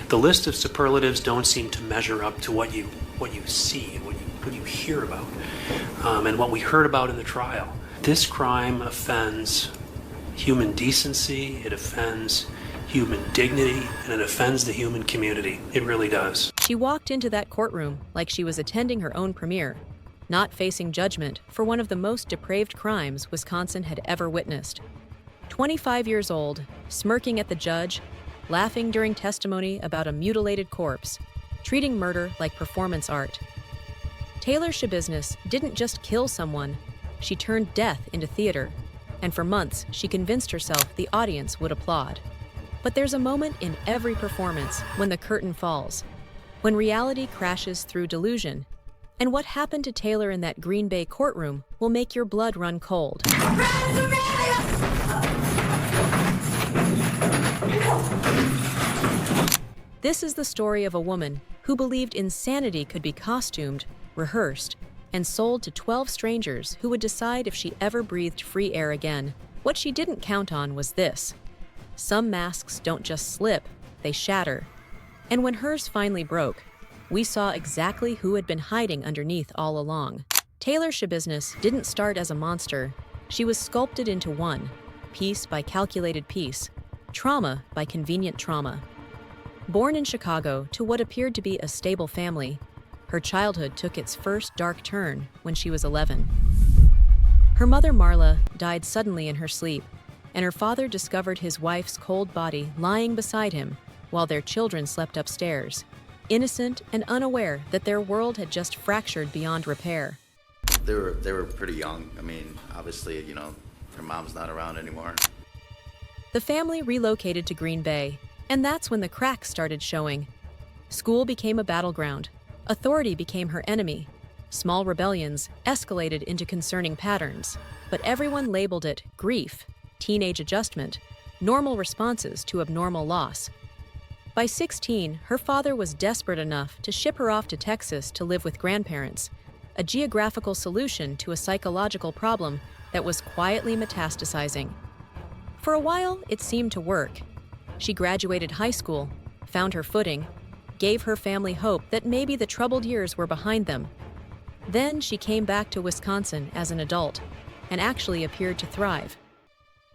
The list of superlatives don't seem to measure up to what you see and what you hear about, and what we heard about in the trial. This crime offends human decency, it offends human dignity, and it offends the human community. It really does. She walked into that courtroom like she was attending her own premiere, not facing judgment for one of the most depraved crimes Wisconsin had ever witnessed. 25 years old, smirking at the judge, laughing during testimony about a mutilated corpse, treating murder like performance art. Taylor Schabusiness didn't just kill someone, she turned death into theater, and for months she convinced herself the audience would applaud. But there's a moment in every performance when the curtain falls, when reality crashes through delusion, and what happened to Taylor in that Green Bay courtroom will make your blood run cold. This is the story of a woman who believed insanity could be costumed, rehearsed, and sold to 12 strangers who would decide if she ever breathed free air again. What she didn't count on was this. Some masks don't just slip, they shatter. And when hers finally broke, we saw exactly who had been hiding underneath all along. Taylor Schabusiness didn't start as a monster. She was sculpted into one, piece by calculated piece, trauma by convenient trauma. Born in Chicago to what appeared to be a stable family, her childhood took its first dark turn when she was 11. Her mother, Marla, died suddenly in her sleep, and her father discovered his wife's cold body lying beside him while their children slept upstairs, innocent and unaware that their world had just fractured beyond repair. They were pretty young. I mean, obviously, their mom's not around anymore. The family relocated to Green Bay, and that's when the cracks started showing. School became a battleground. Authority became her enemy. Small rebellions escalated into concerning patterns, but everyone labeled it grief, teenage adjustment, normal responses to abnormal loss. By 16, her father was desperate enough to ship her off to Texas to live with grandparents, a geographical solution to a psychological problem that was quietly metastasizing. For a while, it seemed to work. She graduated high school, found her footing, gave her family hope that maybe the troubled years were behind them. Then she came back to Wisconsin as an adult and actually appeared to thrive.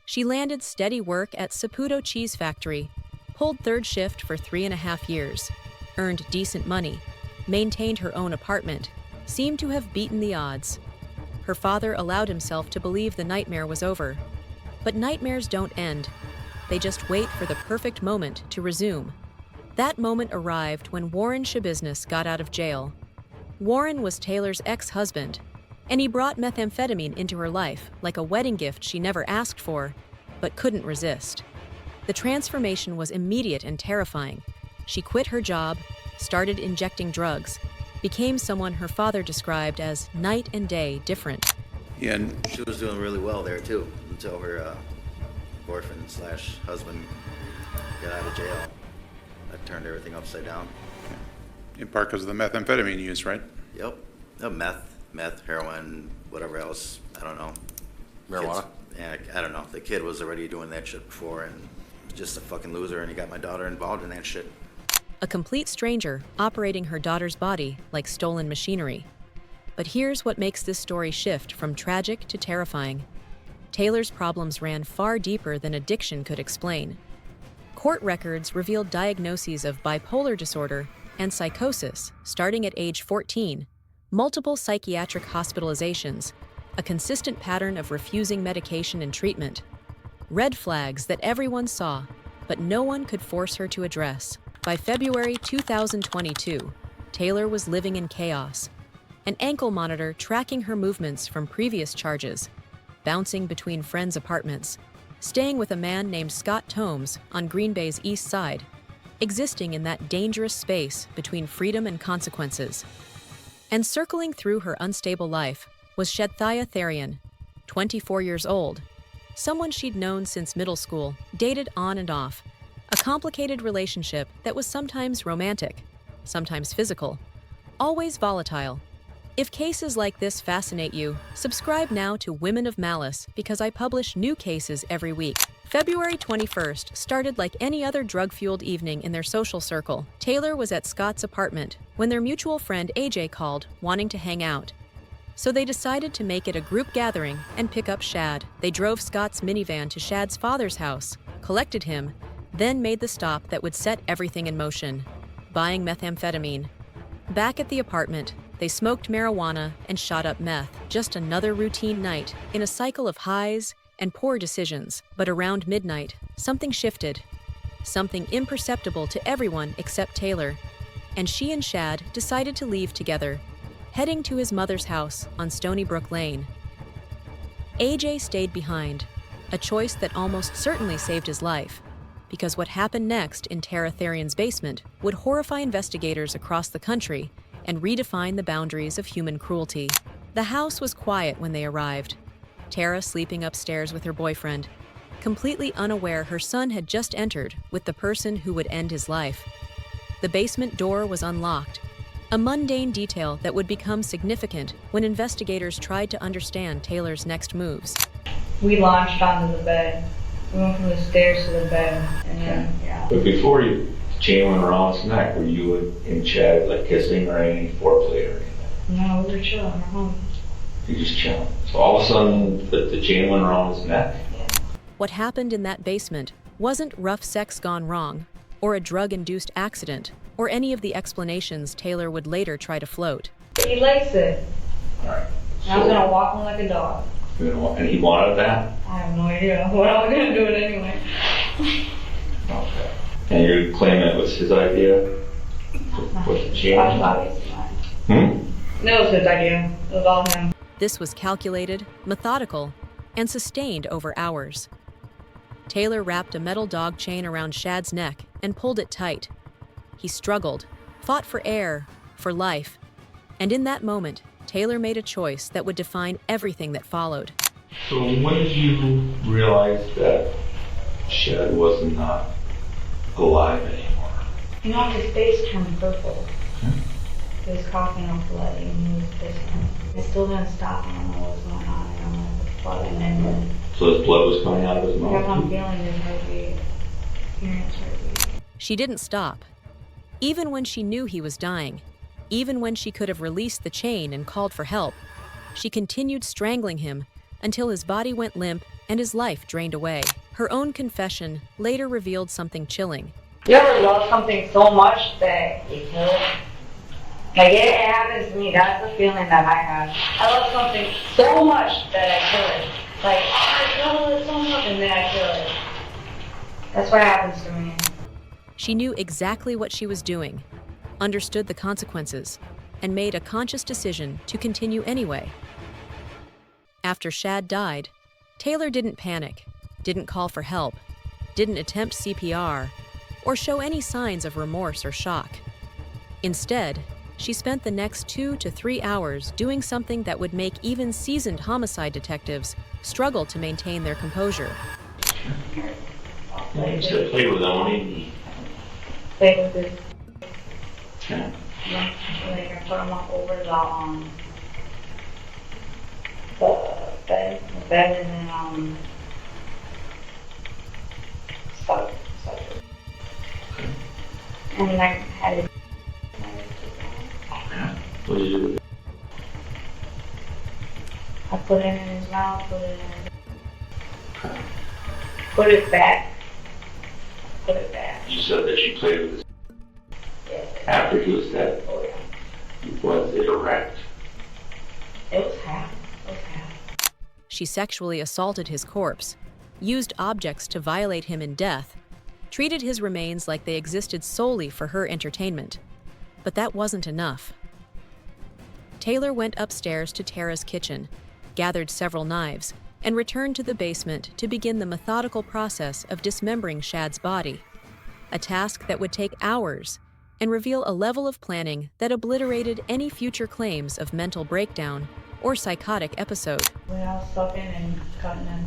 She landed steady work at Saputo Cheese Factory, pulled third shift for 3.5 years, earned decent money, maintained her own apartment, seemed to have beaten the odds. Her father allowed himself to believe the nightmare was over. But nightmares don't end. They just wait for the perfect moment to resume. That moment arrived when Warren Schabusiness got out of jail. Warren was Taylor's ex-husband, and he brought methamphetamine into her life like a wedding gift she never asked for, but couldn't resist. The transformation was immediate and terrifying. She quit her job, started injecting drugs, became someone her father described as night and day different. Yeah, and she was doing really well there too, until her boyfriend/husband got out of jail. That turned everything upside down. In part because of the methamphetamine use, right? Yep. Meth, heroin, whatever else. I don't know. Marijuana? I don't know. The kid was already doing that shit before and just a fucking loser, and he got my daughter involved in that shit. A complete stranger operating her daughter's body like stolen machinery. But here's what makes this story shift from tragic to terrifying. Taylor's problems ran far deeper than addiction could explain. Court records revealed diagnoses of bipolar disorder and psychosis starting at age 14, multiple psychiatric hospitalizations, a consistent pattern of refusing medication and treatment. Red flags that everyone saw, but no one could force her to address. By February 2022, Taylor was living in chaos, an ankle monitor tracking her movements from previous charges, bouncing between friends' apartments, staying with a man named Scott Tomes on Green Bay's east side, existing in that dangerous space between freedom and consequences. And circling through her unstable life was Shad Therian, 24 years old, someone she'd known since middle school, dated on and off, a complicated relationship that was sometimes romantic, sometimes physical, always volatile. If cases like this fascinate you, subscribe now to Women of Malice because I publish new cases every week. February 21st started like any other drug-fueled evening in their social circle. Taylor was at Scott's apartment when their mutual friend AJ called, wanting to hang out. So they decided to make it a group gathering and pick up Shad. They drove Scott's minivan to Shad's father's house, collected him, then made the stop that would set everything in motion, buying methamphetamine. Back at the apartment, they smoked marijuana and shot up meth. Just another routine night in a cycle of highs and poor decisions. But around midnight, something shifted. Something imperceptible to everyone except Taylor. And she and Shad decided to leave together, heading to his mother's house on Stony Brook Lane. AJ stayed behind, a choice that almost certainly saved his life, because what happened next in Shad Therian's basement would horrify investigators across the country and redefine the boundaries of human cruelty. The house was quiet when they arrived, Tara sleeping upstairs with her boyfriend, completely unaware her son had just entered with the person who would end his life. The basement door was unlocked, a mundane detail that would become significant when investigators tried to understand Taylor's next moves. We launched onto the bed. We went from the stairs to the bed, and then, yeah. But before you chain went around his neck, were you and Chad like kissing or any foreplay or anything? No, we were chilling at home. You just chilling. So all of a sudden, the chain went around his neck? Yeah. What happened in that basement wasn't rough sex gone wrong, or a drug-induced accident, or any of the explanations Taylor would later try to float. He likes it. Alright. And I was gonna walk him like a dog. And he wanted that? I have no idea. What I was gonna do it anyway. Okay. And you claim it was his idea? With the chain? Obviously mine. No, it was his idea. It was all him. This was calculated, methodical, and sustained over hours. Taylor wrapped a metal dog chain around Shad's neck and pulled it tight. He struggled, fought for air, for life, and in that moment, Taylor made a choice that would define everything that followed. So when did you realize that Shad was not alive anymore? You know, his face turned purple. He was coughing up blood and he was pissing. I still didn't stop. I don't know what was going on. I don't know what the blood and then So his blood was coming out of his I kept mouth? on feeling his heartbeat. Hearing his heartbeat. She didn't stop. Even when she knew he was dying, even when she could have released the chain and called for help, she continued strangling him until his body went limp and his life drained away. Her own confession later revealed something chilling. You ever love something so much that you kill it? Like, it happens to me. That's the feeling that I have. I love something so much that I kill it. Like, I love it so much, and then I kill it. That's what happens to me. She knew exactly what she was doing, understood the consequences, and made a conscious decision to continue anyway. After Shad died, Taylor didn't panic, didn't call for help, didn't attempt CPR, or show any signs of remorse or shock. Instead, she spent the next 2 to 3 hours doing something that would make even seasoned homicide detectives struggle to maintain their composure. You said play with them, Play with this. yeah. Yeah, like I put them up over the bed, and then stuff. And then I had it. What did you do? I put it in his mouth, put it back. You said that you played with this Yeah. after he was dead. Oh yeah. Was it erect? It was half. She sexually assaulted his corpse, used objects to violate him in death, treated his remains like they existed solely for her entertainment. But that wasn't enough. Taylor went upstairs to Tara's kitchen, gathered several knives, and returned to the basement to begin the methodical process of dismembering Shad's body, a task that would take hours and reveal a level of planning that obliterated any future claims of mental breakdown or psychotic episode. We all sucking and cutting and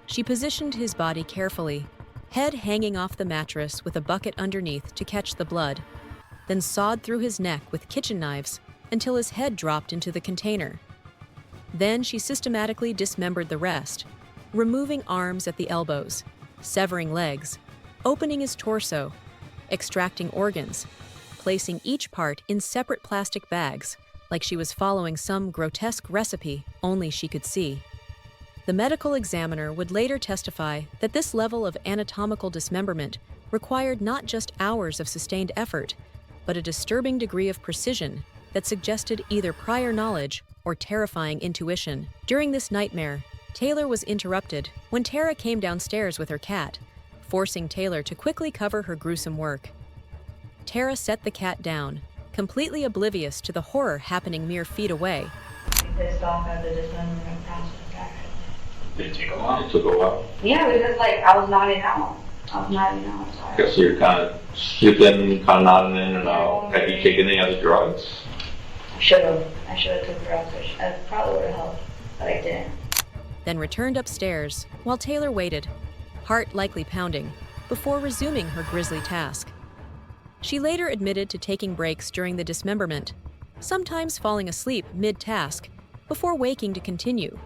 She positioned his body carefully, head hanging off the mattress with a bucket underneath to catch the blood, then sawed through his neck with kitchen knives until his head dropped into the container. Then she systematically dismembered the rest, removing arms at the elbows, severing legs, opening his torso, extracting organs, placing each part in separate plastic bags, like she was following some grotesque recipe only she could see. The medical examiner would later testify that this level of anatomical dismemberment required not just hours of sustained effort, but a disturbing degree of precision that suggested either prior knowledge or terrifying intuition. During this nightmare, Taylor was interrupted when Tara came downstairs with her cat, forcing Taylor to quickly cover her gruesome work. Tara set the cat down, completely oblivious to the horror happening mere feet away. Pissed off at the dismemberment process. Did it take a while? It took a while. Yeah, because like I was nodding out. Sorry. Guess you're kind of sleeping, kind of nodding in and out. Have you taken any other drugs? I should have took drugs, which probably would have helped, but I didn't. Then returned upstairs while Taylor waited, heart likely pounding, before resuming her grisly task. She later admitted to taking breaks during the dismemberment, sometimes falling asleep mid-task, before waking to continue,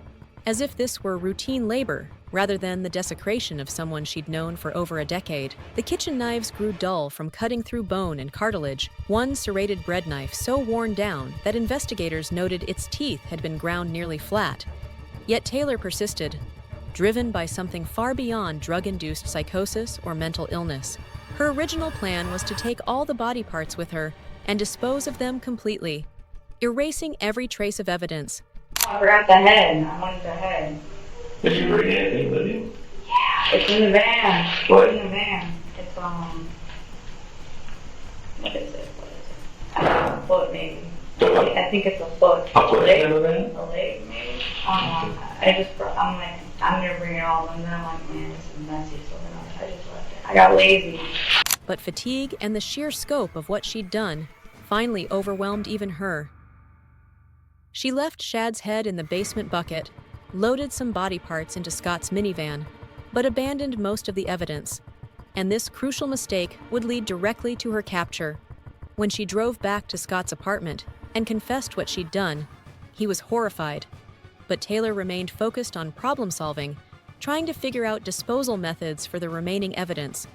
as if this were routine labor rather than the desecration of someone she'd known for over a decade. The kitchen knives grew dull from cutting through bone and cartilage, one serrated bread knife so worn down that investigators noted its teeth had been ground nearly flat. Yet Taylor persisted, driven by something far beyond drug-induced psychosis or mental illness. Her original plan was to take all the body parts with her and dispose of them completely, erasing every trace of evidence. I forgot the head. I wanted the head. Did you bring anything with you? Yeah, it's in the van. What? It's in the van. It's what is it? A foot maybe. I think it's a foot. A foot in the van? A leg maybe. I don't know. I'm like, I'm gonna bring it all, and then I'm like, man, this is messy. So then I just left it. I got lazy. But fatigue and the sheer scope of what she'd done finally overwhelmed even her. She left Shad's head in the basement bucket, loaded some body parts into Scott's minivan, but abandoned most of the evidence. And this crucial mistake would lead directly to her capture. When she drove back to Scott's apartment and confessed what she'd done, he was horrified. But Taylor remained focused on problem solving, trying to figure out disposal methods for the remaining evidence,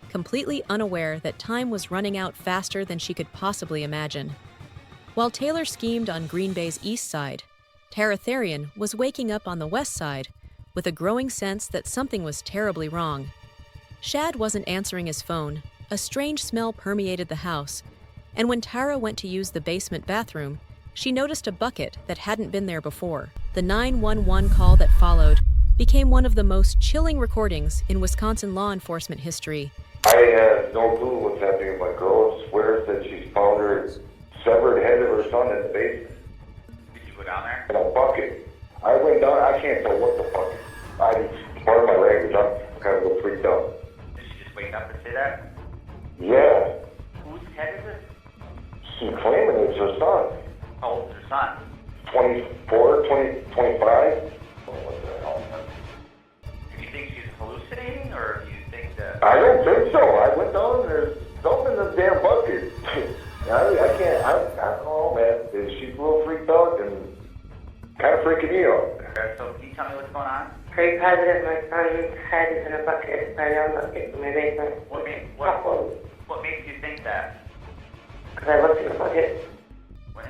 completely unaware that time was running out faster than she could possibly imagine. While Taylor schemed on Green Bay's east side, Shad Therian was waking up on the west side with a growing sense that something was terribly wrong. Shad wasn't answering his phone. A strange smell permeated the house, and when Tara went to use the basement bathroom, she noticed a bucket that hadn't been there before. The 911 call that followed became one of the most chilling recordings in Wisconsin law enforcement history. I have no clue what's happening. My girl swears that she's found her severed head of her son in the basement. Did you go down there? In a bucket. I went down, I can't tell what the fuck. Part of my language, I'm kind of a little freaked out. Did she just wake up and say that? Yeah. Whose head is it? She's claiming it's her son. How old is her son? 24, 25. Oh, what the hell? Do you think she's hallucinating, or do you think that... I don't think so. I went down and there's something in the damn bucket. I don't know, man. She's a little freaked out and kind of freaking me out. Okay, so can you tell me what's going on? Pretty positive my son's head is in a bucket, a young bucket in my basement. What makes you think that? Because I looked in the bucket,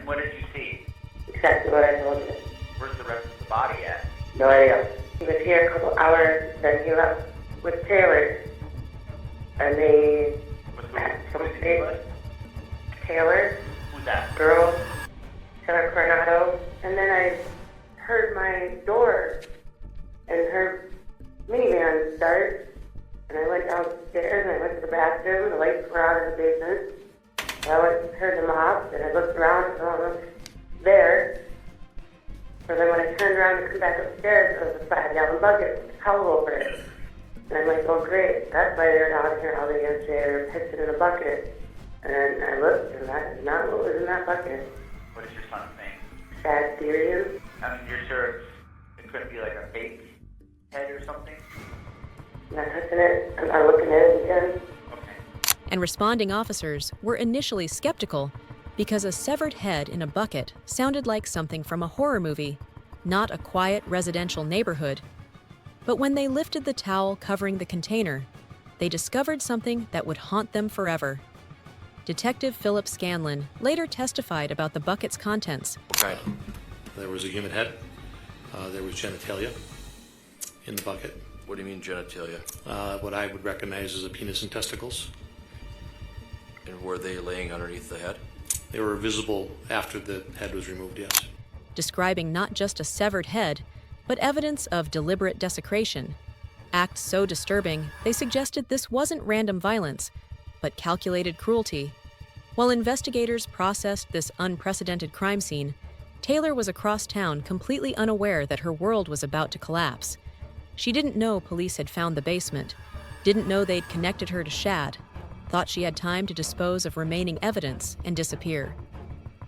What did you see? exactly what I told you. Where's the rest of the body at? No idea. He was here a couple hours, then he left with Taylor. And they had some big Taylor, Who's that? girl, Taylor Coronado. And then I heard my door and her minivan start. And I went downstairs and I went to the bathroom. The lights were out in the basement. I went and turned them off, and I looked around, and no one was there. So then when I turned around to come back upstairs, there was a 5-gallon bucket with a towel over it. And I'm like, oh great, that's why they're out here all day yesterday, they were pissing in a bucket. And I looked, and that's not what was in that bucket. What is your son's name? Shad Therian. I mean, you're sure it couldn't be like a fake head or something? I'm not touching it, I'm not looking at it again. And responding officers were initially skeptical because a severed head in a bucket sounded like something from a horror movie, not a quiet residential neighborhood. But when they lifted the towel covering the container, they discovered something that would haunt them forever. Detective Philip Scanlon later testified about the bucket's contents. Right. There was a human head. There was genitalia in the bucket. What do you mean genitalia? What I would recognize as a penis and testicles. And were they laying underneath the head? They were visible after the head was removed, yes. Describing not just a severed head, but evidence of deliberate desecration. Acts so disturbing, they suggested this wasn't random violence, but calculated cruelty. While investigators processed this unprecedented crime scene, Taylor was across town completely unaware that her world was about to collapse. She didn't know police had found the basement, didn't know they'd connected her to Shad, thought she had time to dispose of remaining evidence and disappear.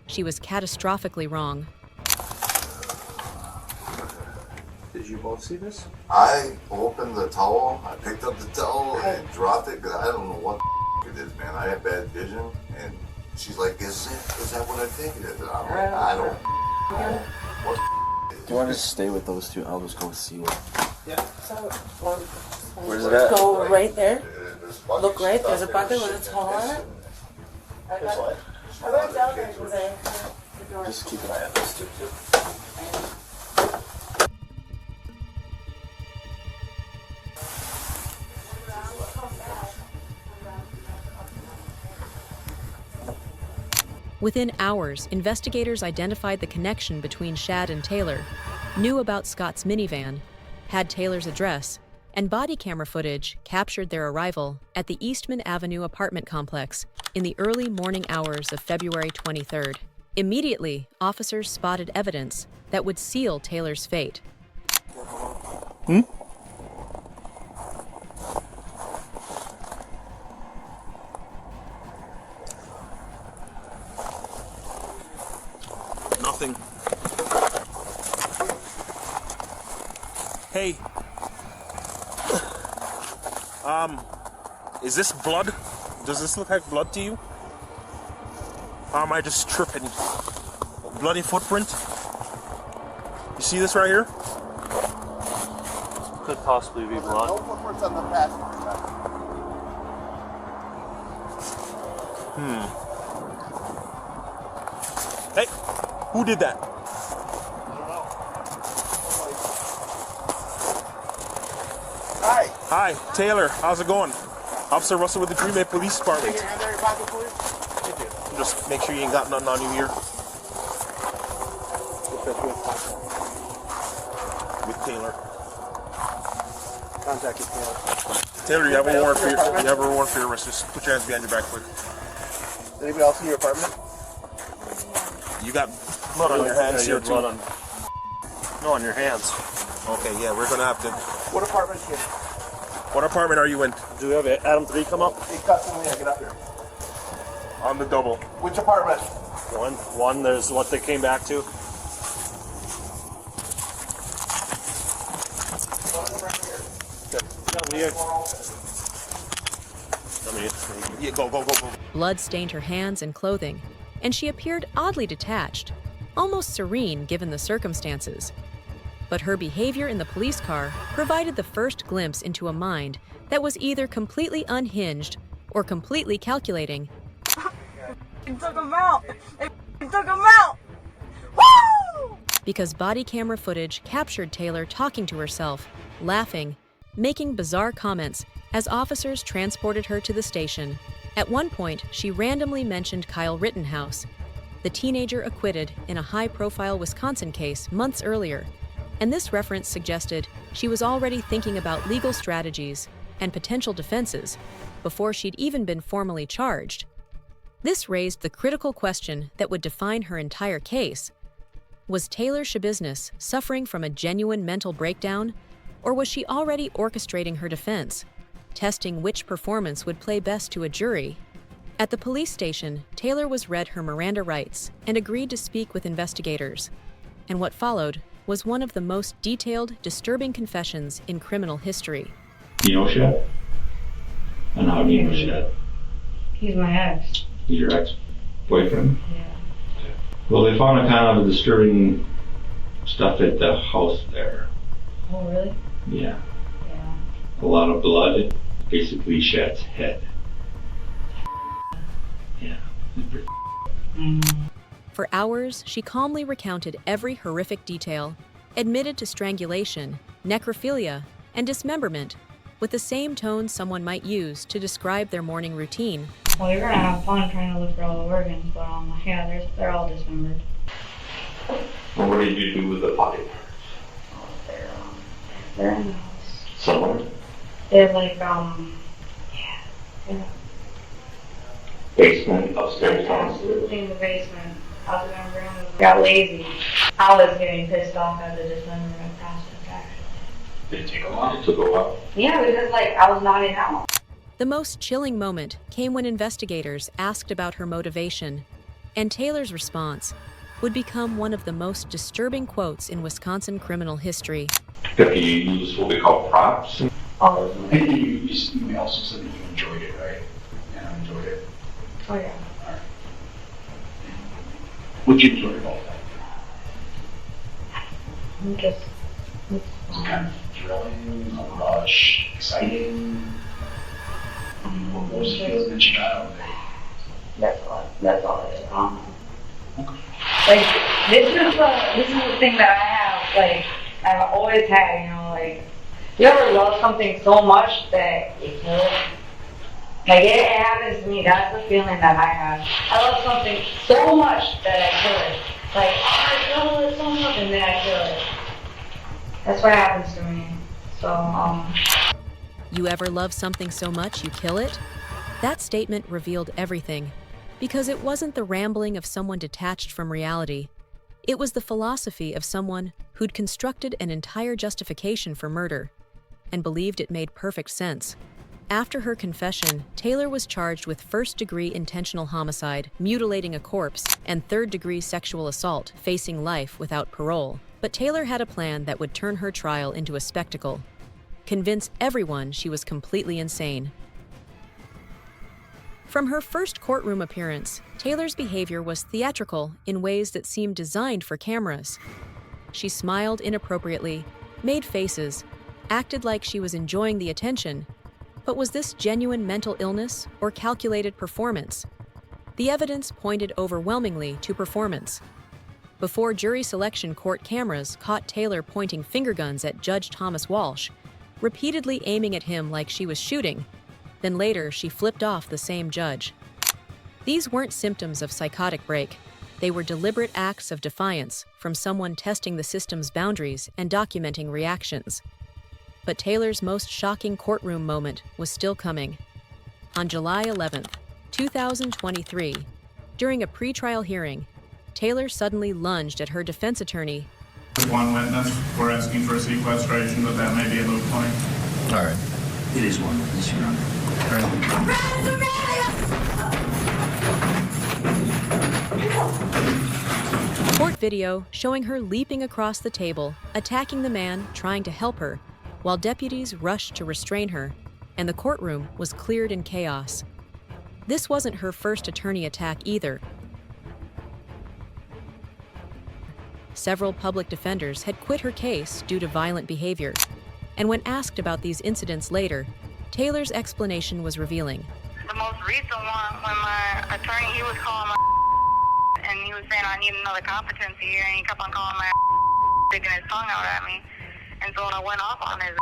She was catastrophically wrong. Did you both see this? I opened the towel, I picked up the towel and dropped it because I don't know what it is, man. I have bad vision, and she's like, "Is that what I think it is?" And I'm like, "I don't know what it is." Do you want to just stay with those two? I'll just go see what. Yeah. So, Where's it at? go right there. Look Look right, there's a bucket with a towel on it. It's what? I went down there because the door. Just keep an eye on this too. Within hours, investigators identified the connection between Shad and Taylor, knew about Scott's minivan, had Taylor's address, and body camera footage captured their arrival at the Eastman Avenue apartment complex in the early morning hours of February 23rd. Immediately, officers spotted evidence that would seal Taylor's fate. Nothing. Hey. Is this blood? Does this look like blood to you? Or am I just tripping? Bloody footprint? You see this right here? Could possibly be blood. No footprints on the passenger side. Hey, who did that? Hi. Hi, Taylor. How's it going? Officer Russell with the Green Bay Police Department. Take your hand out of your pocket, please. Just make sure you ain't got nothing on you here. With Taylor. Contact with Taylor. Taylor, you have a warrant for your arrest. Just put your hands behind your back quick. Anybody else in your apartment? You got blood on your hands here too. No, on your hands. Okay, yeah, we're gonna have to. What apartment is it? What apartment are you in? Do we have Adam 3 come up? Hey, custom, get up here. On the double. Which apartment? One, there's what they came back to. Yeah, go. Blood stained her hands and clothing, and she appeared oddly detached, almost serene given the circumstances. But her behavior in the police car provided the first glimpse into a mind that was either completely unhinged or completely calculating. It took him out! It took him out! Woo! Because body camera footage captured Taylor talking to herself, laughing, making bizarre comments as officers transported her to the station. At one point, she randomly mentioned Kyle Rittenhouse, the teenager acquitted in a high-profile Wisconsin case months earlier, and this reference suggested she was already thinking about legal strategies and potential defenses before she'd even been formally charged. This raised the critical question that would define her entire case. Was Taylor Schabusiness suffering from a genuine mental breakdown, or was she already orchestrating her defense, testing which performance would play best to a jury? At the police station, Taylor was read her Miranda rights and agreed to speak with investigators. And what followed was one of the most detailed, disturbing confessions in criminal history. You know Shad? And how do you know Shad? He's my ex. He's your ex-boyfriend? Yeah. Well, they found a kind of disturbing stuff at the house there. Oh, really? Yeah. A lot of blood, basically Shad's head. Yeah. For hours, she calmly recounted every horrific detail, admitted to strangulation, necrophilia, and dismemberment, with the same tone someone might use to describe their morning routine. Well, you're gonna have fun trying to look for all the organs, but yeah, they're all dismembered. Well, what did you do with the body parts? They're in the house. Somewhere? They're like, Basement, upstairs, downstairs? Absolutely in the basement. I was gonna bring them. Got lazy. I was getting pissed off at the dismemberment process, actually. Did it take a while? It took a while. Yeah, because I was not in out. The most chilling moment came when investigators asked about her motivation, and Taylor's response would become one of the most disturbing quotes in Wisconsin criminal history. Have you used what we call props? All of them. And you also said that you enjoyed it, right? And I enjoyed it. Oh, yeah. All right. What'd you enjoy about that? Just. Was it kind of thrilling, a rush, exciting? What was the feeling that you got out of it? That's all it is. Like, this is the thing that I have, like, I've always had, you know, like, you ever love something so much that you kill it? Like, it happens to me, that's the feeling that I have. I love something so much that I kill it. Like, I love it so much, and then I kill it. That's what happens to me. So, You ever love something so much you kill it? That statement revealed everything, because it wasn't the rambling of someone detached from reality. It was the philosophy of someone who'd constructed an entire justification for murder and believed it made perfect sense. After her confession, Taylor was charged with first-degree intentional homicide, mutilating a corpse, and third-degree sexual assault, facing life without parole. But Taylor had a plan that would turn her trial into a spectacle, convince everyone she was completely insane. From her first courtroom appearance, Taylor's behavior was theatrical in ways that seemed designed for cameras. She smiled inappropriately, made faces, acted like she was enjoying the attention. But was this genuine mental illness or calculated performance? The evidence pointed overwhelmingly to performance. Before jury selection, court cameras caught Taylor pointing finger guns at Judge Thomas Walsh, repeatedly aiming at him like she was shooting. Then later, she flipped off the same judge. These weren't symptoms of psychotic break. They were deliberate acts of defiance from someone testing the system's boundaries and documenting reactions. But Taylor's most shocking courtroom moment was still coming. On July 11th, 2023, during a pretrial hearing, Taylor suddenly lunged at her defense attorney. One witness, we're asking for sequestration, but that may be a moot point. All right. It is one witness, Your Honor. Court video showing her leaping across the table, attacking the man trying to help her, while deputies rushed to restrain her, and the courtroom was cleared in chaos. This wasn't her first attorney attack either. Several public defenders had quit her case due to violent behavior, and when asked about these incidents later, Taylor's explanation was revealing. The most recent one, when my attorney, he was calling my and he was saying I need another competency here, and he kept on calling my sticking his tongue out at me. And so I went off on his.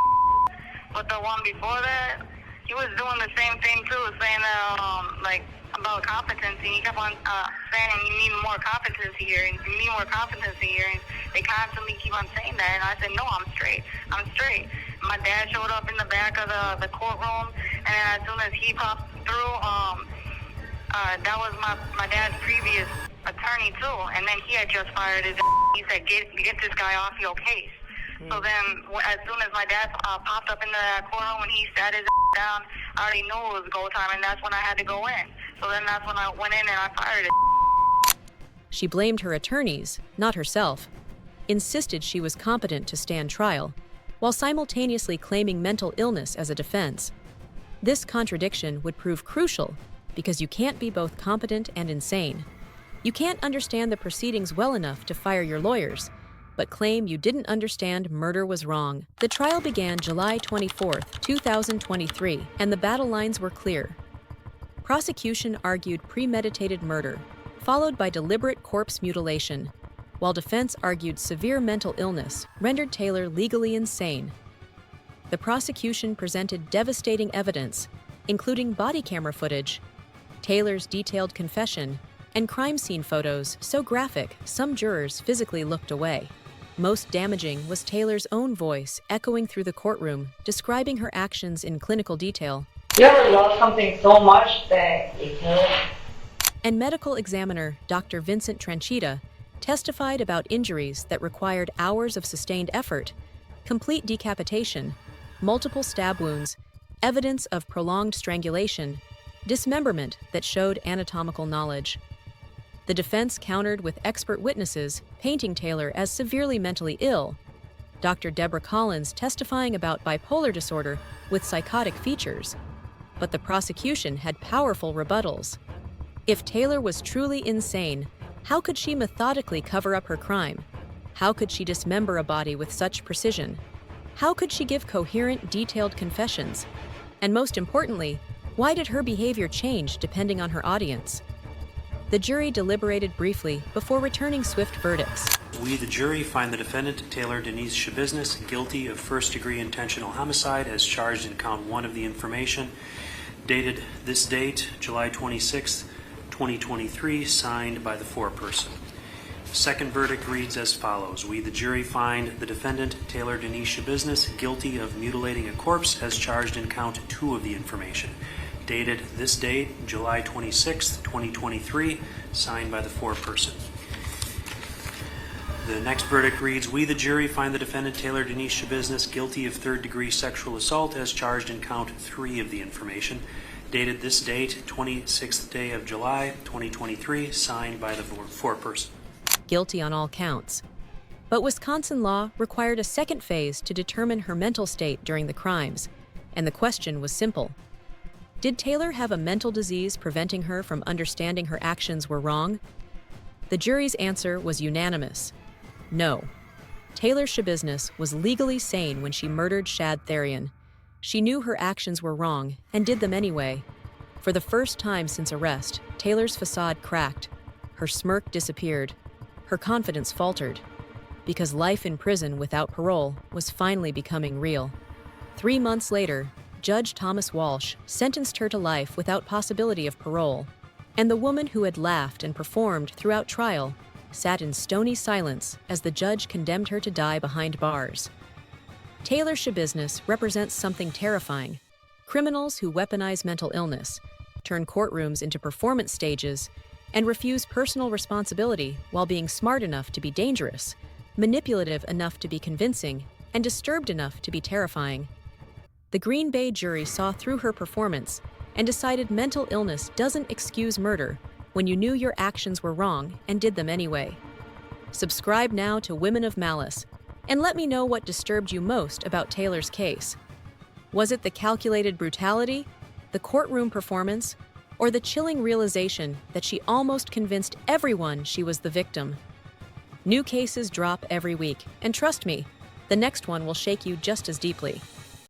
But the one before that, he was doing the same thing too, saying like about competency. He kept on saying you need more competency hearings. You need more competency hearings. They constantly keep on saying that, and I said no, I'm straight. I'm straight. My dad showed up in the back of the courtroom, and then as soon as he popped through, that was my dad's previous attorney too, and then he had just fired his. He said get this guy off your case. So then, as soon as my dad popped up into that courtroom and he sat his down, I already knew it was go time, and that's when I had to go in. So then that's when I went in and I fired it. She blamed her attorneys, not herself, insisted she was competent to stand trial, while simultaneously claiming mental illness as a defense. This contradiction would prove crucial because you can't be both competent and insane. You can't understand the proceedings well enough to fire your lawyers, but claim you didn't understand murder was wrong. The trial began July 24, 2023, and the battle lines were clear. Prosecution argued premeditated murder, followed by deliberate corpse mutilation, while defense argued severe mental illness rendered Taylor legally insane. The prosecution presented devastating evidence, including body camera footage, Taylor's detailed confession, and crime scene photos so graphic some jurors physically looked away. Most damaging was Taylor's own voice echoing through the courtroom, describing her actions in clinical detail. You ever love something so much that you kill it? And medical examiner Dr. Vincent Tranchita testified about injuries that required hours of sustained effort, complete decapitation, multiple stab wounds, evidence of prolonged strangulation, dismemberment that showed anatomical knowledge. The defense countered with expert witnesses painting Taylor as severely mentally ill, Dr. Deborah Collins testifying about bipolar disorder with psychotic features. But the prosecution had powerful rebuttals. If Taylor was truly insane, how could she methodically cover up her crime? How could she dismember a body with such precision? How could she give coherent, detailed confessions? And most importantly, why did her behavior change depending on her audience? The jury deliberated briefly before returning swift verdicts. We, the jury, find the defendant, Taylor Denise Schabusiness, guilty of first-degree intentional homicide as charged in count 1 of the information, dated this date, July 26, 2023, signed by the foreperson. The second verdict reads as follows. We, the jury, find the defendant, Taylor Denise Schabusiness, guilty of mutilating a corpse as charged in count 2 of the information, dated this date, July 26, 2023, signed by the foreperson. The next verdict reads, we, the jury, find the defendant, Taylor Denise Schabusiness, guilty of third-degree sexual assault as charged in count 3 of the information, dated this date, 26th day of July, 2023, signed by the foreperson. Guilty on all counts. But Wisconsin law required a second phase to determine her mental state during the crimes, and the question was simple. Did Taylor have a mental disease preventing her from understanding her actions were wrong? The jury's answer was unanimous. No. Taylor Schabusiness was legally sane when she murdered Shad Therian. She knew her actions were wrong and did them anyway. For the first time since arrest, Taylor's facade cracked. Her smirk disappeared. Her confidence faltered. Because life in prison without parole was finally becoming real. 3 months later, Judge Thomas Walsh sentenced her to life without possibility of parole. And the woman who had laughed and performed throughout trial sat in stony silence as the judge condemned her to die behind bars. Taylor Schabusiness represents something terrifying. Criminals who weaponize mental illness, turn courtrooms into performance stages, and refuse personal responsibility while being smart enough to be dangerous, manipulative enough to be convincing, and disturbed enough to be terrifying. The Green Bay jury saw through her performance and decided mental illness doesn't excuse murder when you knew your actions were wrong and did them anyway. Subscribe now to Women of Malice, and let me know what disturbed you most about Taylor's case. Was it the calculated brutality, the courtroom performance, or the chilling realization that she almost convinced everyone she was the victim? New cases drop every week, and trust me, the next one will shake you just as deeply.